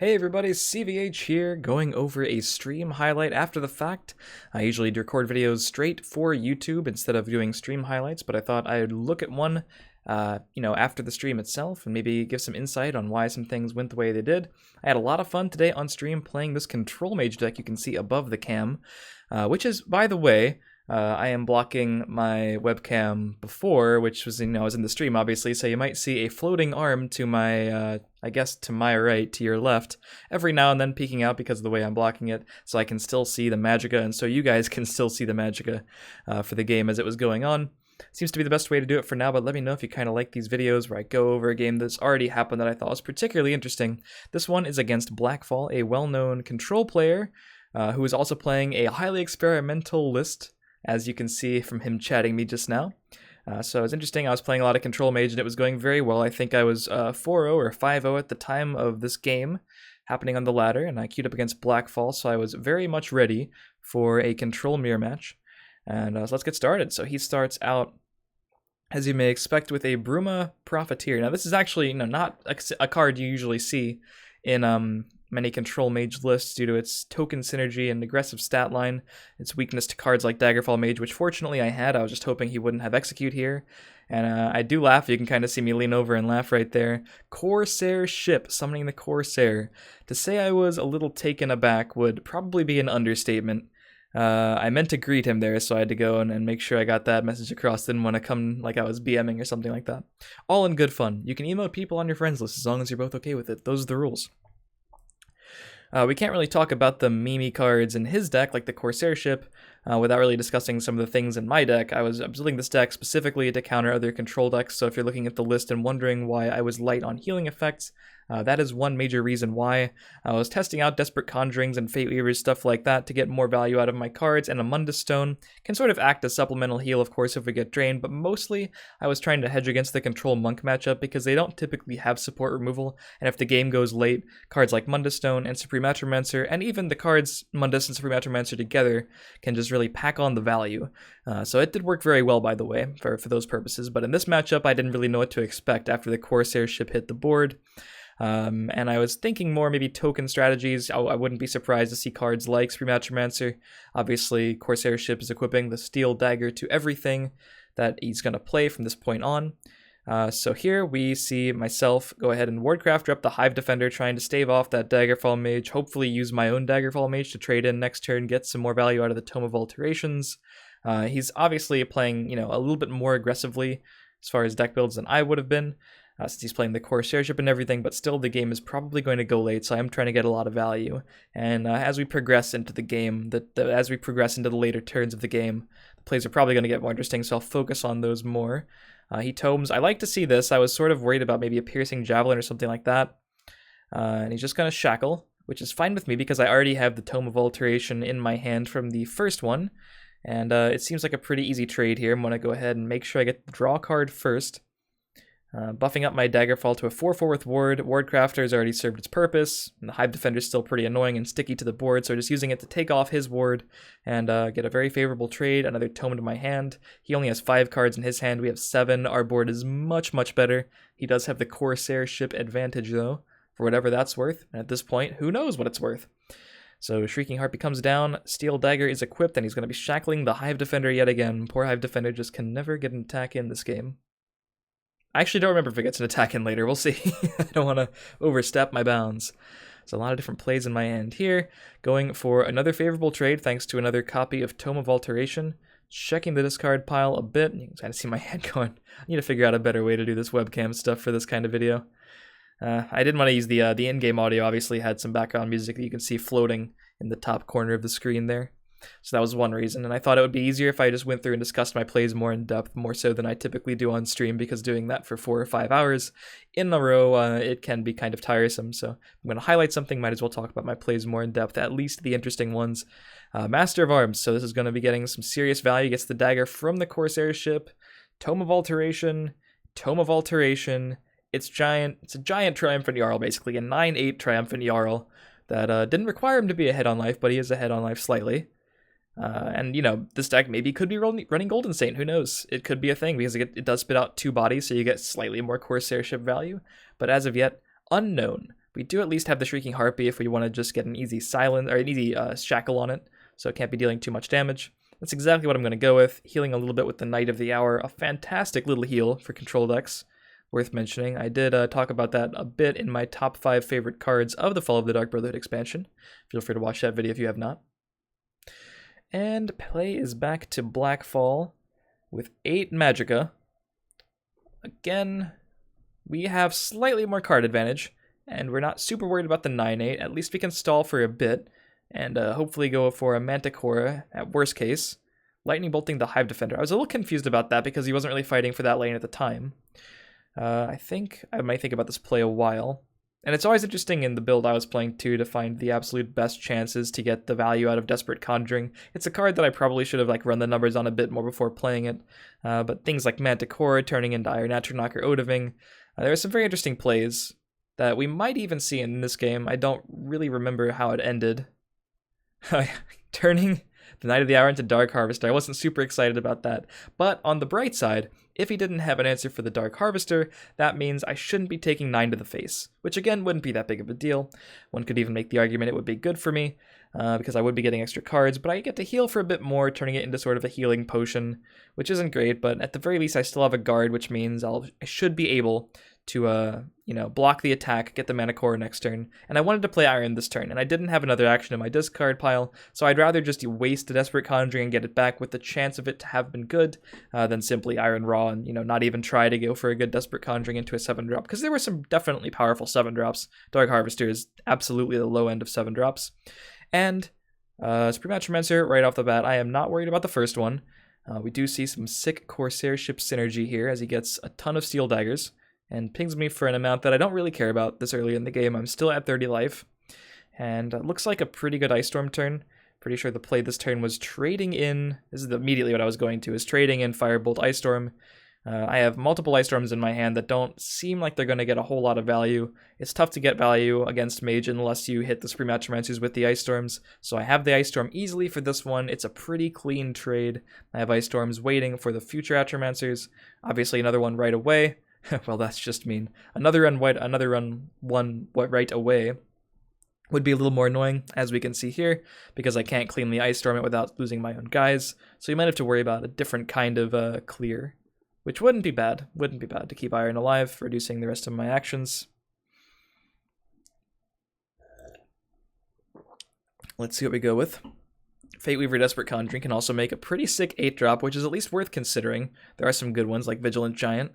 Hey everybody, CVH here, going over a stream highlight after the fact. I usually record videos straight for YouTube instead of doing stream highlights, but I thought I'd look at one, after the stream itself and maybe give some insight on why some things went the way they did. I had a lot of fun today on stream playing this Control Mage deck you can see above the cam, which is, by the way, I am blocking my webcam before, which was, was in the stream, obviously, so you might see a floating arm to my, to my right, to your left, every now and then peeking out because of the way I'm blocking it, so I can still see the Magicka, and so you guys can still see the Magicka for the game as it was going on. Seems to be the best way to do it for now, but let me know if you kind of like these videos where I go over a game that's already happened that I thought was particularly interesting. This one is against Blackfall, a well-known control player who is also playing a highly experimental list, as you can see from him chatting me just now. So it's interesting. I was playing a lot of Control Mage and it was going very well. I think I was 4-0 or 5-0 at the time of this game happening on the ladder, and I queued up against Blackfall, so I was very much ready for a Control mirror match. And so let's get started. So he starts out, as you may expect, with a Bruma Profiteer. Now this is actually not a card you usually see in many Control Mage lists due to its token synergy and aggressive stat line, its weakness to cards like Daggerfall Mage, which fortunately I had. I was just hoping he wouldn't have Execute here. And I do laugh. You can kind of see me lean over and laugh right there. Corsair ship, summoning the Corsair. To say I was a little taken aback would probably be an understatement. I meant to greet him there, so I had to go and make sure I got that message across. Didn't want to come like I was BMing or something like that. All in good fun. You can emote people on your friends list as long as you're both okay with it. Those are the rules. We can't really talk about the Mimi cards in his deck, like the Corsair ship, without really discussing some of the things in my deck. I was building this deck specifically to counter other control decks, so if you're looking at the list and wondering why I was light on healing effects, that is one major reason why. I was testing out Desperate Conjurings and Fate Weavers, stuff like that, to get more value out of my cards, and a Mundus Stone can sort of act as supplemental heal, of course, if we get drained, but mostly I was trying to hedge against the Control Monk matchup because they don't typically have support removal, and if the game goes late, cards like Mundus Stone and Supreme Atromancer, and even the cards Mundus and Supreme Atromancer together, can just really pack on the value. So it did work very well, by the way, for those purposes, but in this matchup, I didn't really know what to expect after the Corsair ship hit the board. And I was thinking more maybe token strategies. I wouldn't be surprised to see cards like Supreme Atromancer. Obviously, Corsair ship is equipping the Steel Dagger to everything that he's going to play from this point on. So here we see myself go ahead and Wardcrafter up the Hive Defender, trying to stave off that Daggerfall Mage, hopefully use my own Daggerfall Mage to trade in next turn, get some more value out of the Tome of Alterations. He's obviously playing, a little bit more aggressively as far as deck builds than I would have been, since he's playing the Corsair ship and everything, but still the game is probably going to go late, so I'm trying to get a lot of value. And as we progress into the game, as we progress into the later turns of the game, the plays are probably going to get more interesting, so I'll focus on those more. He tomes. I like to see this. I was sort of worried about maybe a Piercing Javelin or something like that. And he's just going to Shackle, which is fine with me because I already have the Tome of Alteration in my hand from the first one. And it seems like a pretty easy trade here. I'm going to go ahead and make sure I get the draw card first. Buffing up my Daggerfall to a 4-4 with Ward. Wardcrafter has already served its purpose, and the Hive Defender is still pretty annoying and sticky to the board, so just using it to take off his Ward and get a very favorable trade. Another Tome to my hand. He only has 5 cards in his hand. We have 7. Our board is much, much better. He does have the Corsair ship advantage, though, for whatever that's worth. And at this point, who knows what it's worth? So Shrieking Harpy comes down. Steel Dagger is equipped, and he's going to be shackling the Hive Defender yet again. Poor Hive Defender just can never get an attack in this game. I actually don't remember if it gets an attack in later. We'll see. I don't want to overstep my bounds. There's a lot of different plays in my hand here. Going for another favorable trade thanks to another copy of Tome of Alteration. Checking the discard pile a bit. You can kind of see my hand going. I need to figure out a better way to do this webcam stuff for this kind of video. I didn't want to use the in-game audio. Obviously had some background music that you can see floating in the top corner of the screen there. So that was one reason, and I thought it would be easier if I just went through and discussed my plays more in depth, more so than I typically do on stream, because doing that for 4 or 5 hours in a row, it can be kind of tiresome. So I'm going to highlight something, might as well talk about my plays more in depth, at least the interesting ones. Master of Arms, so this is going to be getting some serious value, gets the dagger from the Corsair ship, Tome of Alteration, it's a giant Triumphant Jarl, basically, a 9/8 Triumphant Jarl that didn't require him to be ahead on life, but he is ahead on life slightly. And, this deck maybe could be running Golden Saint. Who knows? It could be a thing because it does spit out 2 bodies, so you get slightly more Corsair ship value. But as of yet, unknown. We do at least have the Shrieking Harpy if we want to just get an easy silence or an easy shackle on it, so it can't be dealing too much damage. That's exactly what I'm going to go with, healing a little bit with the Knight of the Hour, a fantastic little heal for control decks, worth mentioning. I did talk about that a bit in my top 5 favorite cards of the Fall of the Dark Brotherhood expansion. Feel free to watch that video if you have not. And play is back to Blackfall with 8 Magicka. Again, we have slightly more card advantage, and we're not super worried about the 9-8. At least we can stall for a bit, and hopefully go for a Manticora at worst case. Lightning Bolting the Hive Defender. I was a little confused about that because he wasn't really fighting for that lane at the time. I think I might think about this play a while. And it's always interesting in the build I was playing too to find the absolute best chances to get the value out of Desperate Conjuring. It's a card that I probably should have run the numbers on a bit more before playing it. But things like Manticora turning into Iron Atronach or Odahviing, there are some very interesting plays that we might even see in this game. I don't really remember how it ended. Turning the Knight of the Hour into Dark Harvester. I wasn't super excited about that. But on the bright side, if he didn't have an answer for the Dark Harvester, that means I shouldn't be taking 9 to the face, which again wouldn't be that big of a deal. One could even make the argument it would be good for me, because I would be getting extra cards, but I get to heal for a bit more, turning it into sort of a healing potion, which isn't great, but at the very least I still have a guard, which means I should be able to, block the attack, get the Manticora next turn. And I wanted to play Iron this turn, and I didn't have another action in my discard pile, so I'd rather just waste a Desperate Conjuring and get it back with the chance of it to have been good, than simply Iron Raw and, not even try to go for a good Desperate Conjuring into a 7-drop, because there were some definitely powerful 7-drops. Dark Harvester is absolutely the low end of 7-drops. And Supreme Atronach right off the bat, I am not worried about the first one. We do see some sick Corsair ship synergy here as he gets a ton of Steel Daggers, and pings me for an amount that I don't really care about this early in the game. I'm still at 30 life, and it looks like a pretty good Ice Storm turn. Pretty sure the play this turn was trading in, this is immediately what I was going to, is trading in Firebolt Ice Storm. I have multiple Ice Storms in my hand that don't seem like they're going to get a whole lot of value. It's tough to get value against Mage unless you hit the Supreme Atromancers with the Ice Storms, so I have the Ice Storm easily for this one. It's a pretty clean trade. I have Ice Storms waiting for the future Atromancers. Obviously another one right away. Well, that's just mean. Another run right away would be a little more annoying, as we can see here, because I can't cleanly Ice Storm it without losing my own guys, so you might have to worry about a different kind of clear, which wouldn't be bad. Wouldn't be bad to keep Iron alive, reducing the rest of my actions. Let's see what we go with. Fate Weaver Desperate Conjuring can also make a pretty sick 8-drop, which is at least worth considering. There are some good ones, like Vigilant Giant.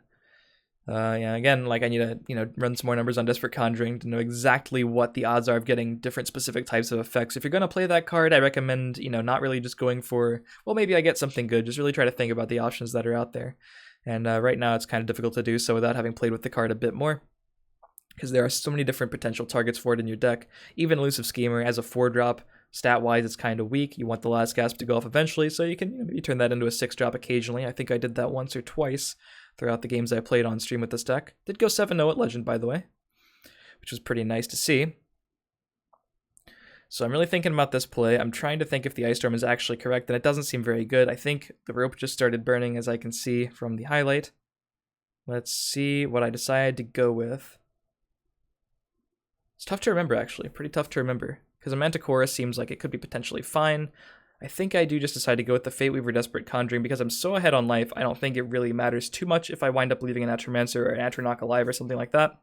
Again, I need to, run some more numbers on Desperate Conjuring to know exactly what the odds are of getting different specific types of effects. If you're going to play that card, I recommend, not really just going for, well, maybe I get something good. Just really try to think about the options that are out there. And right now it's kind of difficult to do so without having played with the card a bit more, because there are so many different potential targets for it in your deck. Even Elusive Schemer as a 4-drop, stat-wise, it's kind of weak. You want the last gasp to go off eventually, so you can maybe turn that into a 6-drop occasionally. I think I did that once or twice throughout the games I played on stream with this deck. Did go 7-0 at Legend, by the way, which was pretty nice to see. So I'm really thinking about this play. I'm trying to think if the Ice Storm is actually correct, and it doesn't seem very good. I think the rope just started burning, as I can see from the highlight. Let's see what I decided to go with. It's tough to remember, actually. Pretty tough to remember, because a Manticora seems like it could be potentially fine. I think I do just decide to go with the Fate Weaver Desperate Conjuring because I'm so ahead on life, I don't think it really matters too much if I wind up leaving an Atromancer or an Atronach alive or something like that.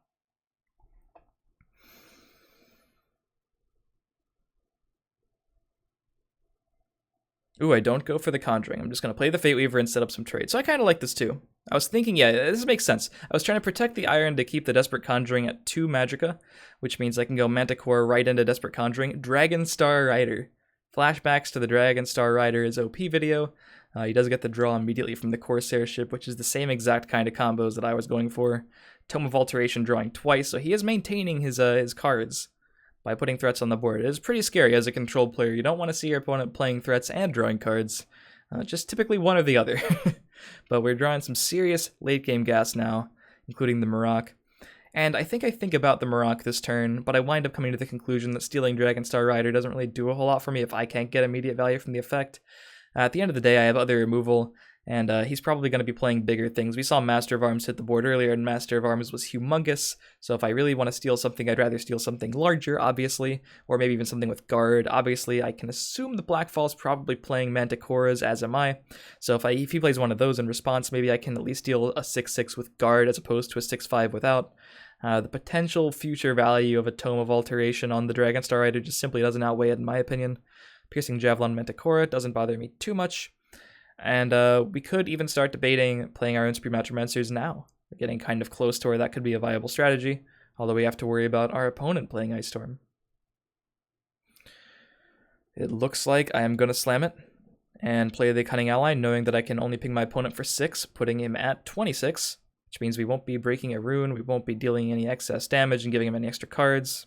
Ooh, I don't go for the Conjuring. I'm just going to play the Fate Weaver and set up some trades. So I kind of like this too. I was thinking, yeah, this makes sense. I was trying to protect the Iron to keep the Desperate Conjuring at 2 Magicka, which means I can go Manticore right into Desperate Conjuring. Dragon Star Rider. Flashbacks to the Dragon Star Rider's OP video. He does get the draw immediately from the Corsair ship, which is the same exact kind of combos that I was going for. Tome of Alteration drawing twice, so he is maintaining his cards by putting threats on the board. It is pretty scary as a controlled player. You don't want to see your opponent playing threats and drawing cards. Just typically one or the other. But we're drawing some serious late game gas now, including the Maroc. And I think about the Maroc this turn, but I wind up coming to the conclusion that stealing Dragon Star Rider doesn't really do a whole lot for me if I can't get immediate value from the effect. At the end of the day, I have other removal, And he's probably going to be playing bigger things. We saw Master of Arms hit the board earlier, and Master of Arms was humongous. So if I really want to steal something, I'd rather steal something larger, obviously, or maybe even something with guard. Obviously, I can assume the Blackfall's probably playing Manticoras, as am I. So if he plays one of those in response, maybe I can at least steal a 6/6 with guard as opposed to a 6/5 without. The potential future value of a Tome of Alteration on the Dragonstar Rider just simply doesn't outweigh it, in my opinion. Piercing Javelin Manticora doesn't bother me too much. And we could even start debating playing our own Suprematromancers now. We're getting kind of close to where that could be a viable strategy, although we have to worry about our opponent playing Ice Storm. It looks like I am going to slam it and play the Cunning Ally, knowing that I can only ping my opponent for 6, putting him at 26, which means we won't be breaking a rune, we won't be dealing any excess damage and giving him any extra cards.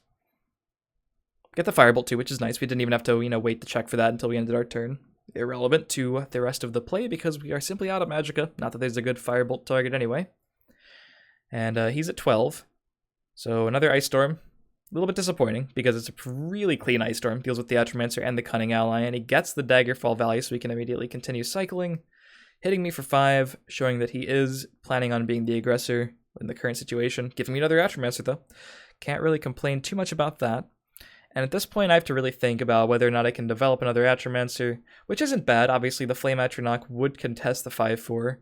Get the Firebolt too, which is nice. We didn't even have to, wait to check for that until we ended our turn. Irrelevant to the rest of the play because we are simply out of Magicka. Not that there's a good Firebolt target anyway. And he's at 12. So another Ice Storm. A little bit disappointing because it's a really clean Ice Storm. Deals with the Atromancer and the Cunning Ally, and he gets the Daggerfall value so we can immediately continue cycling. Hitting me for 5, showing that he is planning on being the aggressor in the current situation. Giving me another Atromancer though. Can't really complain too much about that. And at this point, I have to really think about whether or not I can develop another Atromancer, which isn't bad. Obviously, the Flame Atronach would contest the 5/4,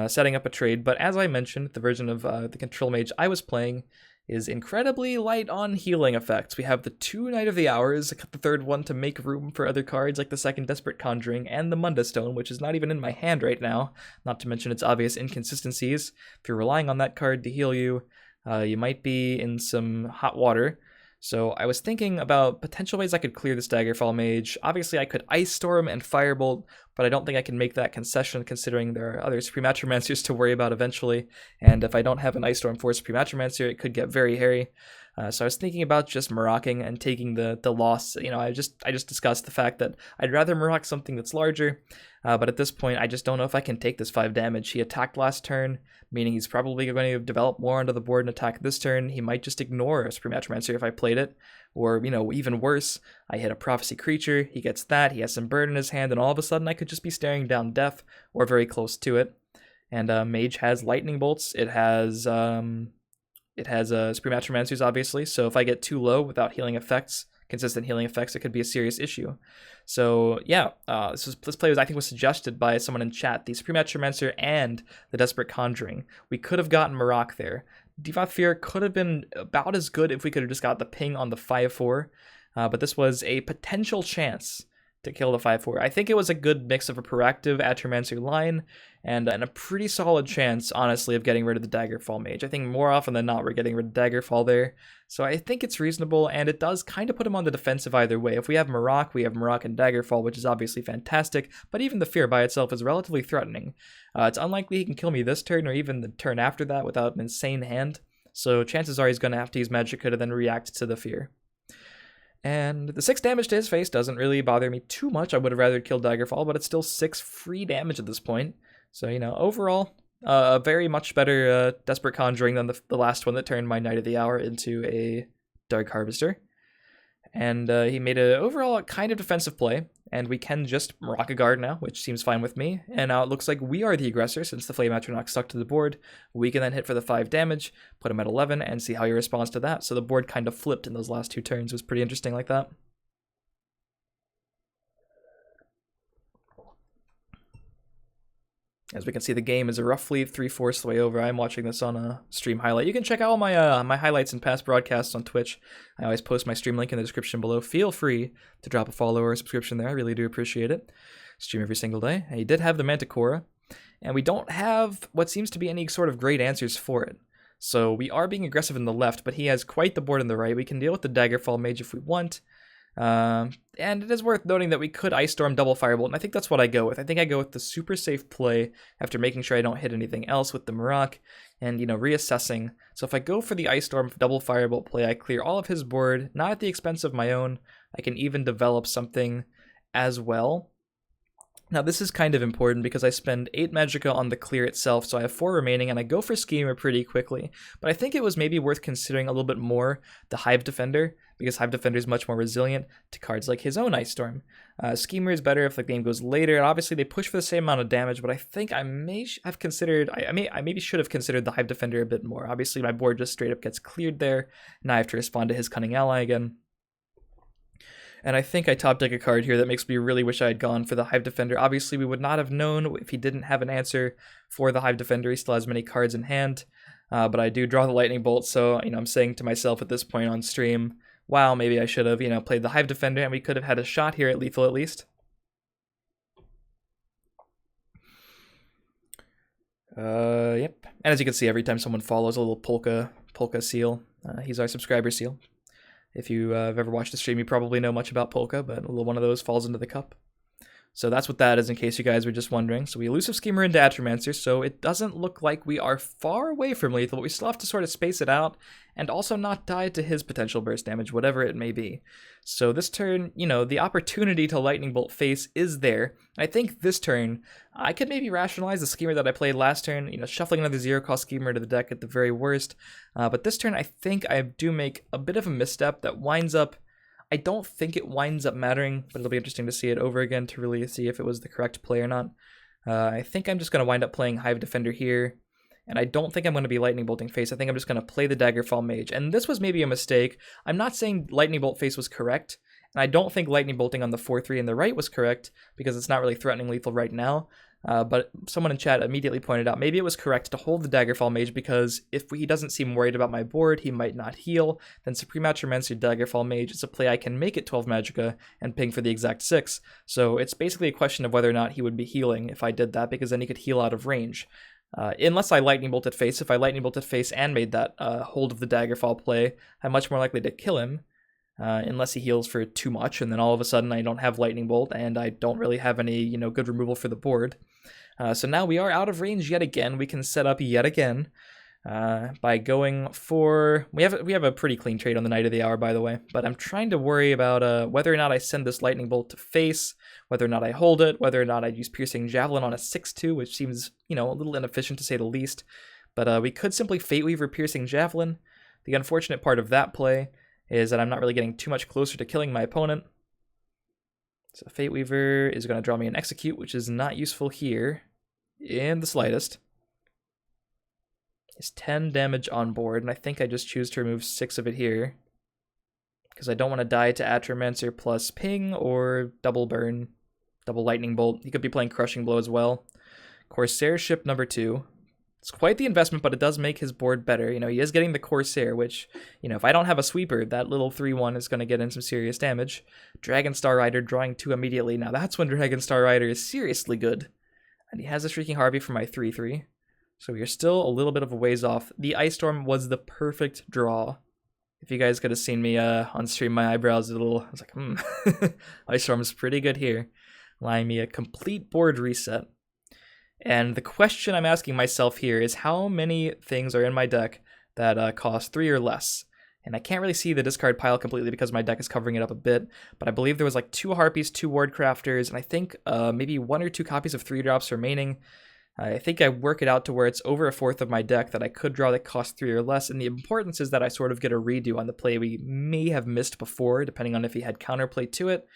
setting up a trade. But as I mentioned, the version of the Control Mage I was playing is incredibly light on healing effects. We have the 2 Knight of the Hours, the 3rd one to make room for other cards like the 2nd Desperate Conjuring, and the Munda Stone, which is not even in my hand right now, not to mention its obvious inconsistencies. If you're relying on that card to heal you, you might be in some hot water. So I was thinking about potential ways I could clear this Daggerfall Mage. Obviously, I could Ice Storm and Firebolt, but I don't think I can make that concession considering there are other Suprematromancers to worry about eventually. And if I don't have an Ice Storm for Suprematromancer, it could get very hairy. So I was thinking about just Morocking and taking the loss. I just discussed the fact that I'd rather Morocc something that's larger, but at this point I just don't know if I can take this 5 damage. He attacked last turn, meaning he's probably going to develop more onto the board and attack this turn. He might just ignore a Suprematromancer if I played it, or even worse, I hit a Prophecy creature, he gets that, he has some bird in his hand, and all of a sudden I could just be staring down death, or very close to it. And Mage has Lightning Bolts, it has Suprematromancers, obviously, so if I get too low without healing effects, consistent healing effects, it could be a serious issue. So yeah, this play was, I think, was suggested by someone in chat, the Suprematromancer and the Desperate Conjuring. We could have gotten Morocc there. Devout Fear could have been about as good if we could have just got the ping on the 5/4, but this was a potential chance to kill the 5/4. I think it was a good mix of a proactive Atromancer line and a pretty solid chance, honestly, of getting rid of the Daggerfall Mage. I think more often than not we're getting rid of Daggerfall there, so I think it's reasonable, and it does kind of put him on the defensive either way. If we have Morocc, we have Morocc and Daggerfall, which is obviously fantastic, but even the Fear by itself is relatively threatening. It's unlikely he can kill me this turn or even the turn after that without an insane hand, so chances are he's going to have to use Magicka to then react to the Fear. And the 6 damage to his face doesn't really bother me too much. I would have rather killed Daggerfall, but it's still 6 free damage at this point. So, overall, a very much better Desperate Conjuring than the last one that turned my Knight of the Hour into a Dark Harvester. And he made an overall kind of defensive play, and we can just Morocc a guard now, which seems fine with me. And now it looks like we are the aggressor since the Flame Atronach stuck to the board. We can then hit for the 5 damage, put him at 11, and see how he responds to that. So the board kind of flipped in those last 2 turns. It was pretty interesting like that. As we can see, the game is roughly 3/4 the way over. I'm watching this on a stream highlight. You can check out all my highlights and past broadcasts on Twitch. I always post my stream link in the description below. Feel free to drop a follow or a subscription there. I really do appreciate it. Stream every single day. And he did have the Manticora, and we don't have what seems to be any sort of great answers for it. So we are being aggressive in the left, but he has quite the board in the right. We can deal with the Daggerfall Mage if we want. And it is worth noting that we could Ice Storm double Firebolt, and I think that's what I go with. I think I go with the super safe play after making sure I don't hit anything else with the Morocc and, reassessing. So if I go for the Ice Storm double Firebolt play, I clear all of his board, not at the expense of my own. I can even develop something as well. Now this is kind of important because I spend 8 Magicka on the clear itself, so I have 4 remaining, and I go for Schemer pretty quickly. But I think it was maybe worth considering a little bit more the Hive Defender, because Hive Defender is much more resilient to cards like his own Ice Storm. Schemer is better if the game goes later, and obviously they push for the same amount of damage, but I think I may have considered, I maybe should have considered the Hive Defender a bit more. Obviously my board just straight up gets cleared there, now I have to respond to his Cunning Ally again. And I think I top deck a card here that makes me really wish I had gone for the Hive Defender. Obviously, we would not have known if he didn't have an answer for the Hive Defender. He still has many cards in hand, but I do draw the Lightning Bolt, so I'm saying to myself at this point on stream, wow, maybe I should have played the Hive Defender, and we could have had a shot here at lethal at least. Yep. And as you can see, every time someone follows, a little polka seal. He's our subscriber seal. If you have ever watched the stream, you probably know much about Polka, but a little one of those falls into the cup. So that's what that is, in case you guys were just wondering. So we Elusive Schemer into Atromancer, so it doesn't look like we are far away from lethal, but we still have to sort of space it out, and also not die to his potential burst damage, whatever it may be. So this turn, the opportunity to Lightning Bolt face is there. I think this turn, I could maybe rationalize the Schemer that I played last turn, shuffling another 0-cost Schemer into the deck at the very worst. But this turn, I think I do make a bit of a misstep that winds up, I don't think it winds up mattering, but it'll be interesting to see it over again to really see if it was the correct play or not. I think I'm just going to wind up playing Hive Defender here, and I don't think I'm going to be Lightning Bolting face. I think I'm just going to play the Daggerfall Mage, and this was maybe a mistake. I'm not saying Lightning Bolt face was correct, and I don't think Lightning Bolting on the 4-3 in the right was correct, because it's not really threatening lethal right now. But someone in chat immediately pointed out maybe it was correct to hold the Daggerfall Mage because if he doesn't seem worried about my board, he might not heal. Then Supreme Atromancer Daggerfall Mage is a play I can make it 12 Magicka and ping for the exact 6. So it's basically a question of whether or not he would be healing if I did that, because then he could heal out of range. Unless I Lightning Bolted face, if I Lightning Bolted face and made that hold of the Daggerfall play, I'm much more likely to kill him. Unless he heals for too much, and then all of a sudden I don't have Lightning Bolt, and I don't really have any, good removal for the board. So now we are out of range yet again. We can set up yet again by going for... We have a pretty clean trade on the Knight of the Hour, by the way, but I'm trying to worry about whether or not I send this Lightning Bolt to face, whether or not I hold it, whether or not I use Piercing Javelin on a 6-2, which seems, a little inefficient to say the least. But we could simply Fate Weaver Piercing Javelin. The unfortunate part of that play is that I'm not really getting too much closer to killing my opponent. So Fate Weaver is going to draw me an Execute, which is not useful here in the slightest. It's 10 damage on board, and I think I just choose to remove 6 of it here, because I don't want to die to Atromancer plus Ping or double burn, double Lightning Bolt. He could be playing Crushing Blow as well. Corsair ship number 2. It's quite the investment, but it does make his board better. He is getting the Corsair, which, if I don't have a sweeper, that little 3-1 is going to get in some serious damage. Dragon Star Rider drawing 2 immediately. Now that's when Dragon Star Rider is seriously good. And he has a Shrieking Harpy for my 3-3. So we are still a little bit of a ways off. The Ice Storm was the perfect draw. If you guys could have seen me on stream, my eyebrows a little... I was like, Ice Storm is pretty good here. Allowing me a complete board reset. And the question I'm asking myself here is how many things are in my deck that cost 3 or less? And I can't really see the discard pile completely because my deck is covering it up a bit, but I believe there was like 2 Harpies, 2 Ward Crafters, and I think maybe 1 or 2 copies of 3-drops remaining. I think I work it out to where it's over a fourth of my deck that I could draw that costs 3 or less, and the importance is that I sort of get a redo on the play we may have missed before, depending on if he had counterplay to it.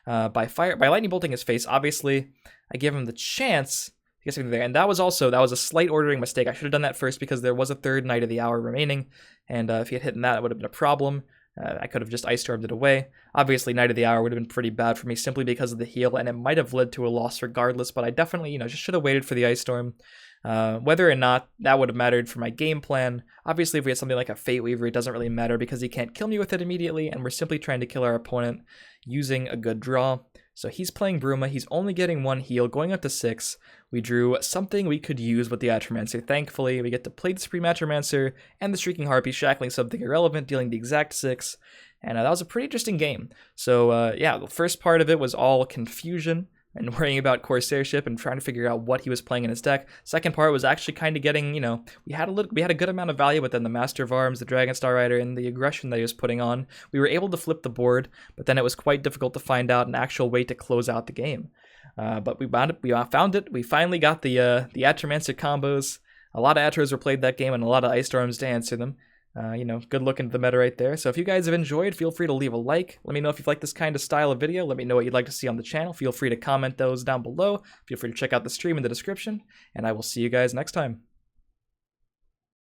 By Lightning Bolting his face, obviously, I give him the chance... And that was a slight ordering mistake. I should have done that first because there was a 3rd Knight of the Hour remaining, and if he had hit that, it would have been a problem. I could have just Ice Stormed it away. Obviously, Knight of the Hour would have been pretty bad for me simply because of the heal, and it might have led to a loss regardless, but I definitely, just should have waited for the Ice Storm. Whether or not that would have mattered for my game plan. Obviously, if we had something like a Fate Weaver, it doesn't really matter because he can't kill me with it immediately, and we're simply trying to kill our opponent using a good draw. So he's playing Bruma, he's only getting 1 heal, going up to 6. We drew something we could use with the Atromancer. Thankfully, we get to play the Supreme Atromancer and the Shrieking Harpy, shackling something irrelevant, dealing the exact 6. And that was a pretty interesting game. So yeah, the first part of it was all confusion and worrying about Corsair ship and trying to figure out what he was playing in his deck. Second part was actually kind of getting, we had a good amount of value within the Master of Arms, the Dragon Star Rider, and the aggression that he was putting on. We were able to flip the board, but then it was quite difficult to find out an actual way to close out the game. But we found it. We finally got the Atromancer combos. A lot of Atros were played that game, and a lot of Ice Storms to answer them. Good look into the meta right there. So if you guys have enjoyed, feel free to leave a like. Let me know if you like this kind of style of video. Let me know what you'd like to see on the channel. Feel free to comment those down below. Feel free to check out the stream in the description, and I will see you guys next time.